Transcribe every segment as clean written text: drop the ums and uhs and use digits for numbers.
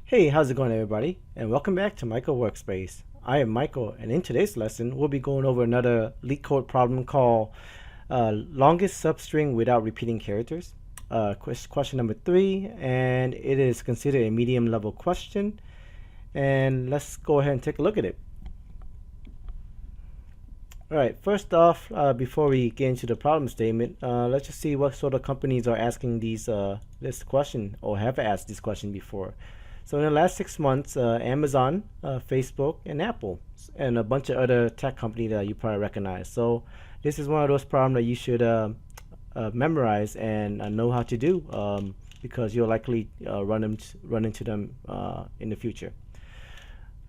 Hey, how's it going, everybody? And welcome back to Michael Workspace. I am Michael, and in today's lesson, we'll be going over another LeetCode problem called longest substring without repeating characters. Question number 3, and it is considered a medium level question. And let's go ahead and take a look at it. All right, first off, before we get into the problem statement, let's just see what sort of companies are asking this question or have asked this question before. So in the last 6 months, Amazon, Facebook, and Apple, and a bunch of other tech companies that you probably recognize. So this is one of those problems that you should memorize and know how to do because you'll likely run into them in the future.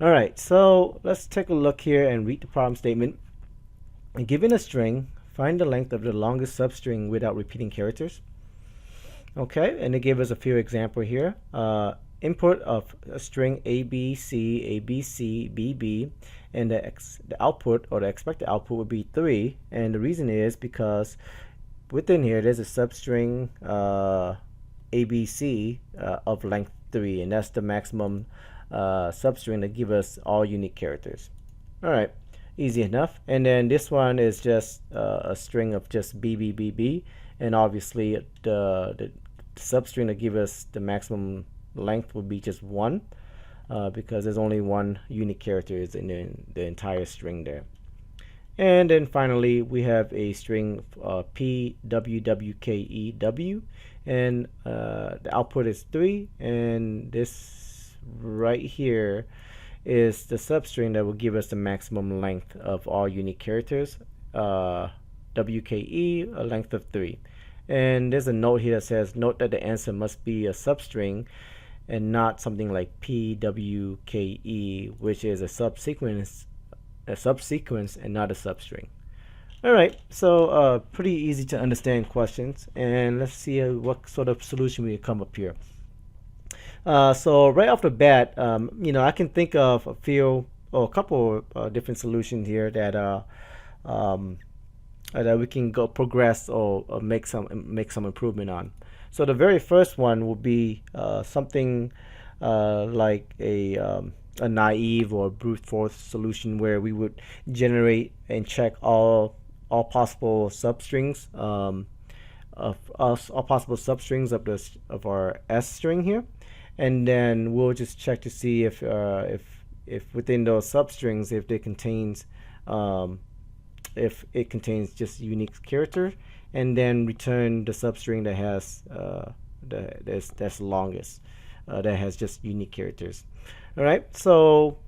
All right, so let's take a look here and read the problem statement. Given a string, find the length of the longest substring without repeating characters. Okay, and they gave us a few examples here. Input of a string ABC, ABC, BB, and the output or the expected output would be 3. And the reason is because within here there's a substring ABC of length 3, and that's the maximum substring that gives us all unique characters. All right. Easy enough. And then this one is just a string of just BB, and obviously the substring that gives us the maximum length would be just 1 because there's only one unique character is in the entire string there. And then finally we have a string PWWKEW, and the output is 3, and this right here is the substring that will give us the maximum length of all unique characters, WKE, a length of 3. And there's a note here that says, note that the answer must be a substring and not something like PWKE, which is a subsequence and not a substring. All right, so pretty easy to understand questions, and let's see what sort of solution we come up here. So right off the bat, I can think of a couple different solutions here that we can go progress or make some improvement on. So the very first one will be something like a naive or brute force solution where we would generate and check all possible substrings all possible substrings of our S string here. And then we'll just check to see if within those substrings, if it contains just unique character, and then return the substring that has that's longest, that has just unique characters. All right, so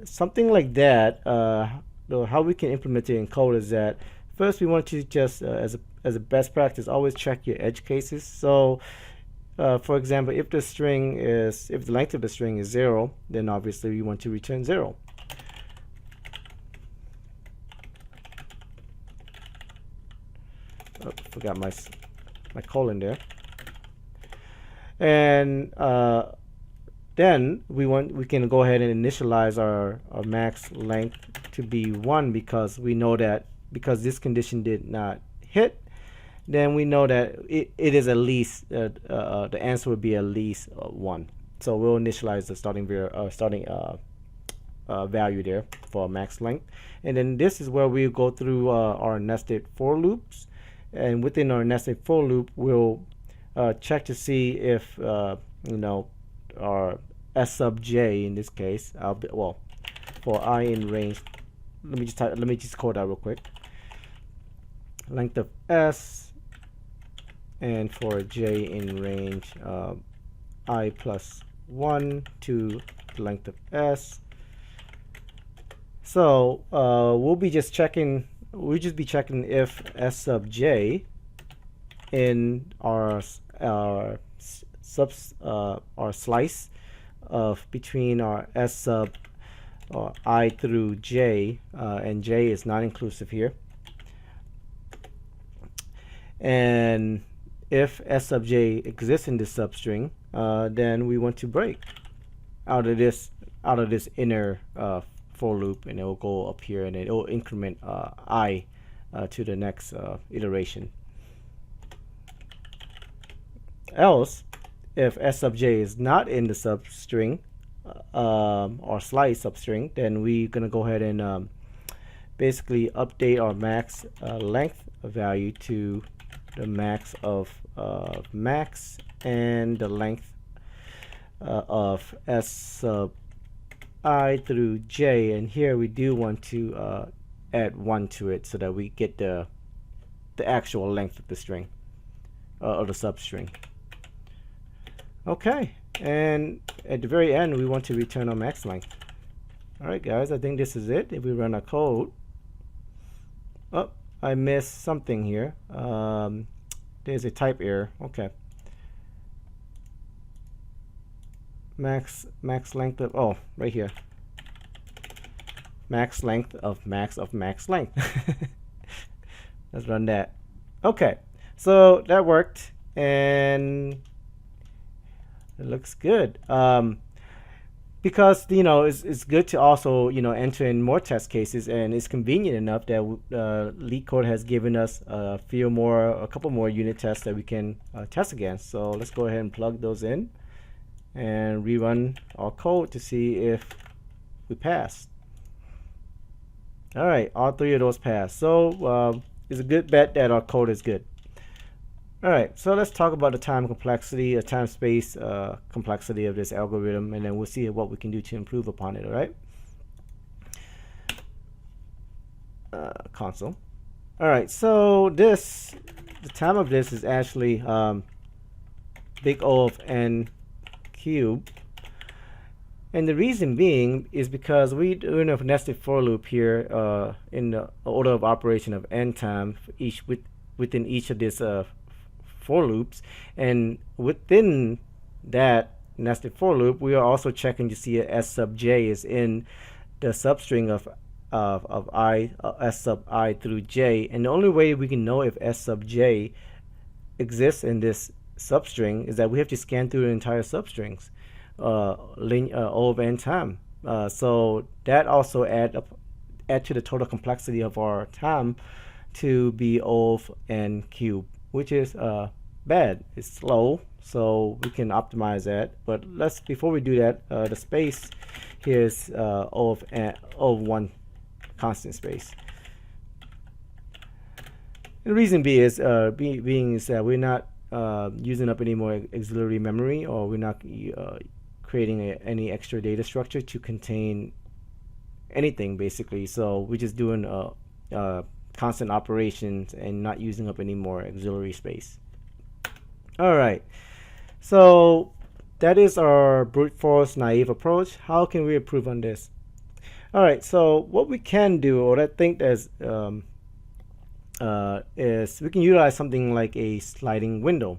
something like that. How we can implement it in code is that first we want to just as a best practice, always check your edge cases. So for example, if the length of the string is 0, then obviously we want to return 0. Oh, forgot my colon there. And then we can go ahead and initialize our max length to be 1 because we know that because this condition did not hit, then we know that it is at least the answer would be at least 1. So we'll initialize the starting value there for max length, and then this is where we go through our nested for loops, and within our nested for loop we'll check to see if our S sub j in this case, for I in range. Let me just code that real quick. Length of S. And for j in range I plus 1 to the length of S. So we'll just be checking if S sub j in our slice of between our S sub I through j, and j is not inclusive here, and if S sub j exists in this substring, then we want to break out of this inner for loop, and it will go up here and it will increment I to the next iteration. Else, if s sub j is not in the substring or slice substring, then we're going to go ahead and basically update our max length value to the max of max and the length of s sub I through j, and here we do want to add 1 to it so that we get the actual length of the string or the substring. Okay, and at the very end we want to return our max length. Alright guys, I think this is it. If we run our code, oh, I missed something here. There's a type error. Okay, max length of, oh, right here, max length of max length. Let's run that. Okay, so that worked and it looks good. Because it's good to also enter in more test cases, and it's convenient enough that LeetCode has given us a couple more unit tests that we can test against. So let's go ahead and plug those in and rerun our code to see if we pass. All right, all 3 of those pass. So it's a good bet that our code is good. All right, so let's talk about the time complexity, time space complexity of this algorithm, and then we'll see what we can do to improve upon it. All right, console. All right, so the time of this is actually big O of n cubed, and the reason being is because we're doing a nested for loop here in the order of operation of n time within each of these for loops, and within that nested for loop we are also checking to see if s sub j is in the substring of s sub I through j, and the only way we can know if s sub j exists in this substring is that we have to scan through the entire substrings O of n time. So that also add to the total complexity of our time to be O of n cubed, which is bad. It's slow, so we can optimize that. But before we do that, the space here is O of 1 constant space. And the reason being is that we're not using up any more auxiliary memory, or we're not creating any extra data structure to contain anything basically. So we're just doing constant operations and not using up any more auxiliary space. All right, so that is our brute force naive approach. How can we improve on this? All right, so what we can do, or I think is we can utilize something like a sliding window,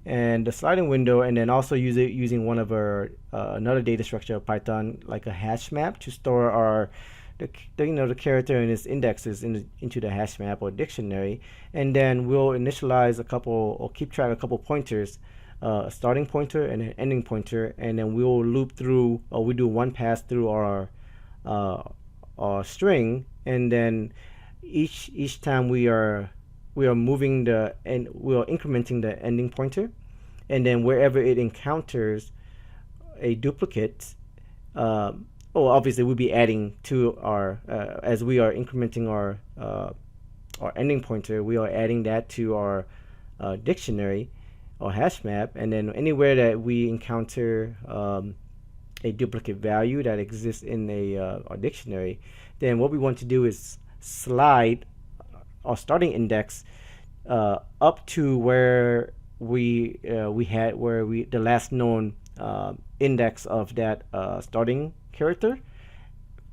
and the sliding window, and then also using one of our another data structure of Python, like a hash map, to store our the character and its indexes into the hash map or dictionary, and then we'll initialize a couple, or keep track of a couple pointers, a starting pointer and an ending pointer, and then we'll loop through, or we do one pass through our string, and then each time we are moving we are incrementing the ending pointer, and then wherever it encounters a duplicate, obviously we'll be adding to our as we are incrementing our ending pointer, we are adding that to our dictionary or hash map, and then anywhere that we encounter a duplicate value that exists in our dictionary, then what we want to do is slide our starting index up to where the last known index of that starting character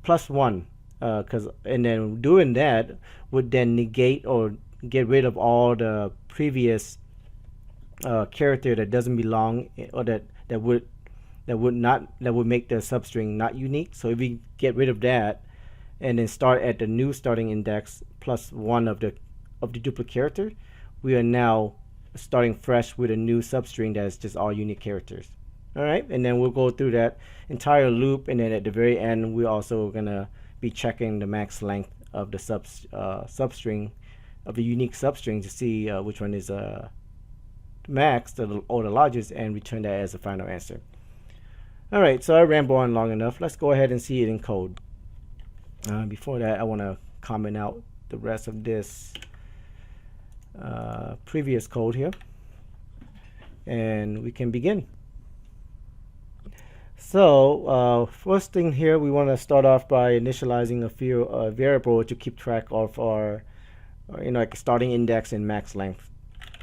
plus 1, and then doing that would then negate or get rid of all the previous character that doesn't belong, or that would make the substring not unique. So if we get rid of that and then start at the new starting index plus 1 of the duplicate character, we are now starting fresh with a new substring that is just all unique characters. All right, and then we'll go through that entire loop, and then at the very end we're also gonna be checking the max length of the substring, of the unique substring, to see which one is the max or the largest and return that as the final answer. All right, so I rambled on long enough. Let's go ahead and see it in code. Before that, I want to comment out the rest of this previous code here, and we can begin. So first thing here, we want to start off by initializing a few variables to keep track of our like starting index and max length.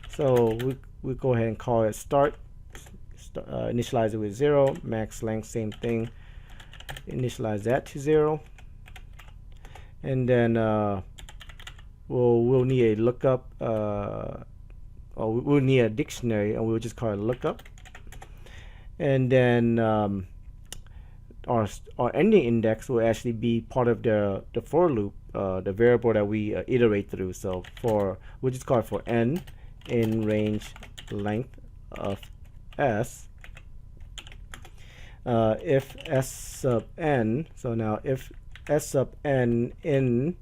So we go ahead and call it start, initialize it with 0, max length same thing, initialize that to 0, and then we'll need a lookup, or we'll need a dictionary, and we'll just call it lookup. And then our ending index will actually be part of the for loop, the variable that we iterate through. So we'll just call it for n in range length of s. If s sub n, so now if s sub n in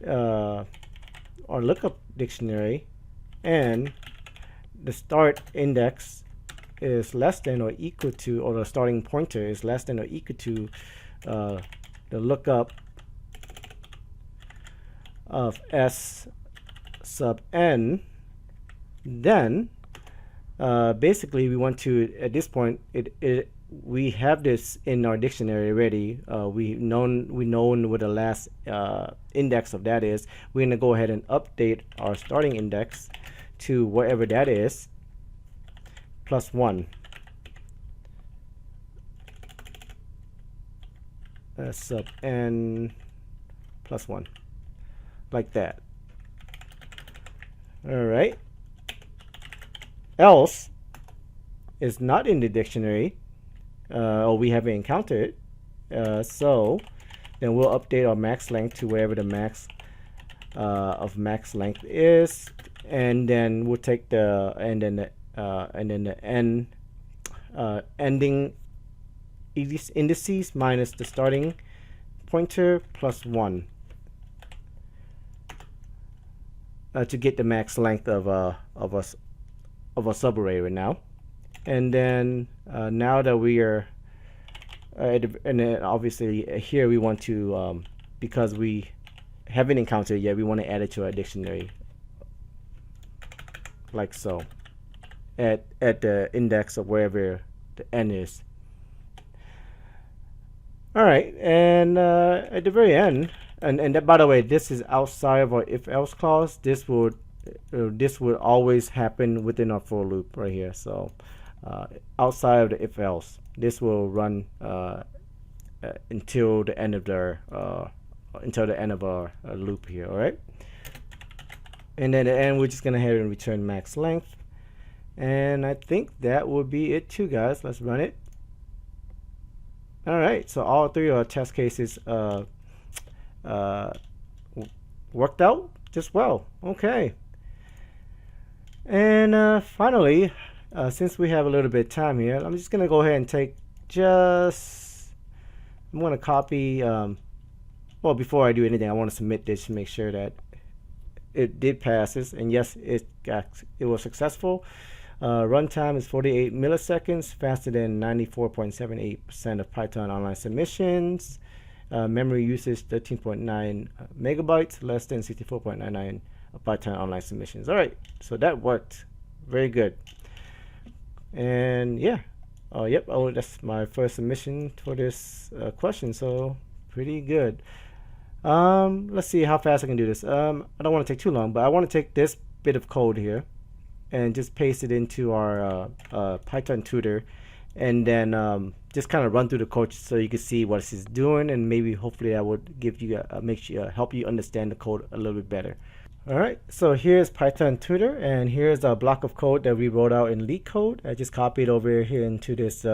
our lookup dictionary and the start index is less than or equal to, or the starting pointer is less than or equal to the lookup of s sub n, then basically we want to, at this point, we have this in our dictionary already. We known what the last index of that is. We're going to go ahead and update our starting index to whatever that is, plus 1. Sub n plus 1, like that. All right. Else is not in the dictionary, or we haven't encountered it. So then we'll update our max length to wherever the max of max length is, and then we'll take the and then the n ending indices minus the starting pointer plus 1 to get the max length of a subarray now. And then now that we are and then obviously here we want to because we haven't encountered it yet, we want to add it to our dictionary like so, at the index of wherever the n is. All right, and at the very end, and that, by the way, this is outside of our if else clause. This would always happen within our for loop right here. So outside of the if else, this will run until the end of our loop here. All right, and then at the end, we're just gonna have and return max length. And I think that would be it too, guys. Let's run it. All right, so all three of our test cases worked out just well. Okay. And finally, since we have a little bit of time here, I'm just gonna go ahead and I'm gonna copy, well, before I do anything, I want to submit this to make sure that it did pass this, and yes, it was successful. Runtime is 48 milliseconds, faster than 94.78% of Python online submissions. Memory usage 13.9 megabytes, less than 64.99 of Python online submissions. All right, so that worked very good. And yeah, yep, that's my first submission for this question, so pretty good. Let's see how fast I can do this. I don't want to take too long, but I want to take this bit of code here and just paste it into our Python tutor, and then just kind of run through the code so you can see what it's doing, and maybe hopefully that would give you help you understand the code a little bit better. All right, so here's Python tutor, and here's a block of code that we wrote out in LeetCode. I just copied over here into this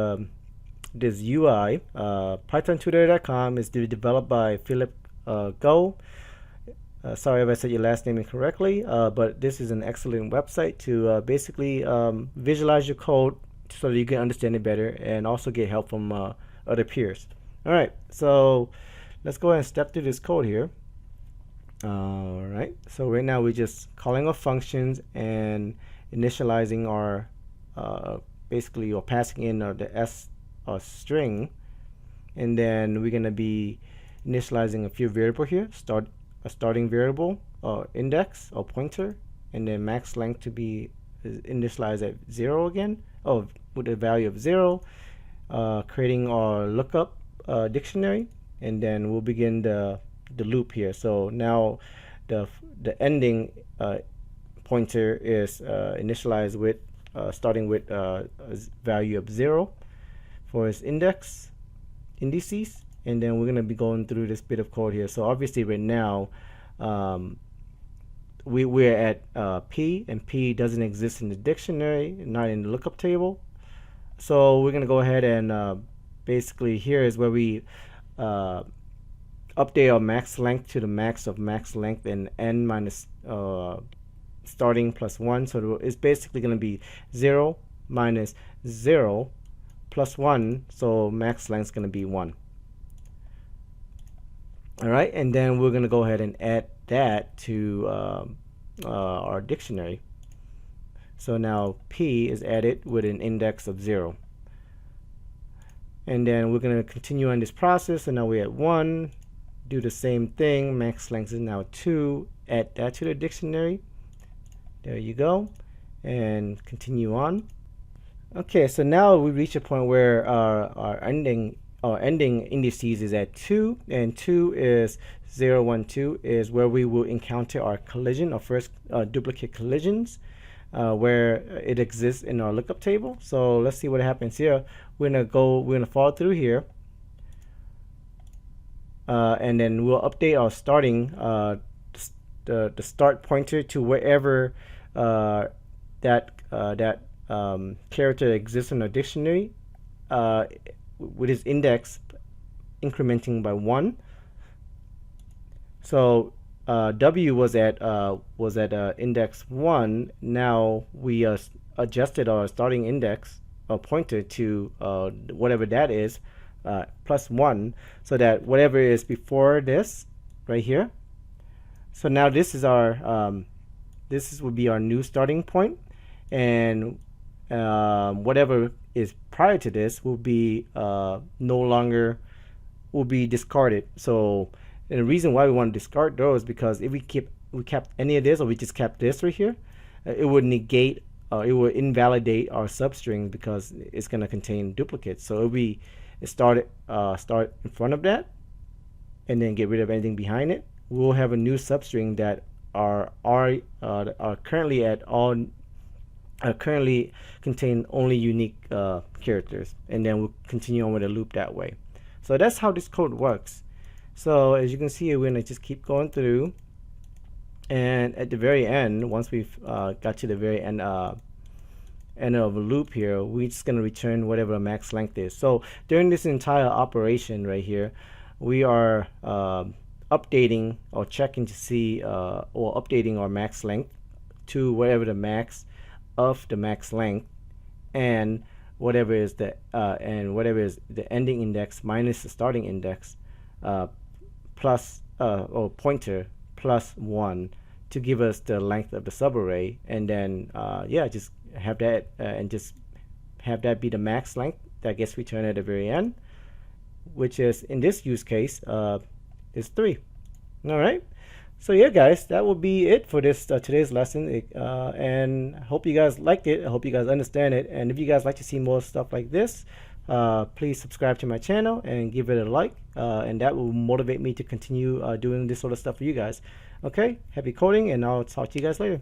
this UI. PythonTutor.com is developed by Philip Go. Sorry if I said your last name incorrectly, but this is an excellent website to basically visualize your code so that you can understand it better and also get help from other peers. All right, so let's go ahead and step through this code here. All right, so right now we're just calling our functions and initializing our basically, or passing in the s string, and then we're going to be initializing a few variable here, a starting variable or index or pointer, and then max length to be initialized at 0 again, with a value of 0, creating our lookup dictionary, and then we'll begin the loop here. So now the ending pointer is initialized with starting with a value of 0 for its indices, and then we're going to be going through this bit of code here. So obviously right now we're at P, and P doesn't exist in the dictionary, not in the lookup table. So we're going to go ahead and basically here is where we update our max length to the max of max length and n minus starting plus 1. So it's basically going to be 0 minus 0 plus 1. So max length is going to be 1. All right, and then we're going to go ahead and add that to our dictionary. So now P is added with an index of 0. And then we're going to continue on this process. And now we're at 1. Do the same thing. Max length is now 2. Add that to the dictionary. There you go. And continue on. Okay, so now we reach a point where our ending indices is at 2, and 2 is 0, 1, 2 is where we will encounter our collision, our first duplicate collisions, where it exists in our lookup table. So let's see what happens here. We're gonna follow through here, and then we'll update our starting the start pointer to wherever that character exists in our dictionary, with its index incrementing by 1. So W was at index 1. Now we adjusted our starting index pointer to whatever that is, plus 1, so that whatever is before this right here. So now this is our would be our new starting point, and whatever is prior to this will be will be discarded. So, and the reason why we want to discard those is because if we kept any of this, or we just kept this right here, it would negate, it would invalidate our substring because it's going to contain duplicates. So if we start in front of that and then get rid of anything behind it, we'll have a new substring that are currently at all currently contain only unique characters, and then we'll continue on with a loop that way. So that's how this code works. So as you can see, we're gonna just keep going through, and at the very end, once we've got to the very end of a loop here, we're just gonna return whatever max length is. So during this entire operation right here, we are updating or checking to see or updating our max length to whatever the max of the max length, and whatever is the ending index minus the starting index plus or pointer plus 1 to give us the length of the subarray, and then yeah, just have that and just have that be the max length that gets returned at the very end, which is in this use case is 3. All right. So yeah, guys, that will be it for this today's lesson, and I hope you guys liked it. I hope you guys understand it, and if you guys like to see more stuff like this, please subscribe to my channel and give it a like, and that will motivate me to continue doing this sort of stuff for you guys. Okay, happy coding, and I'll talk to you guys later.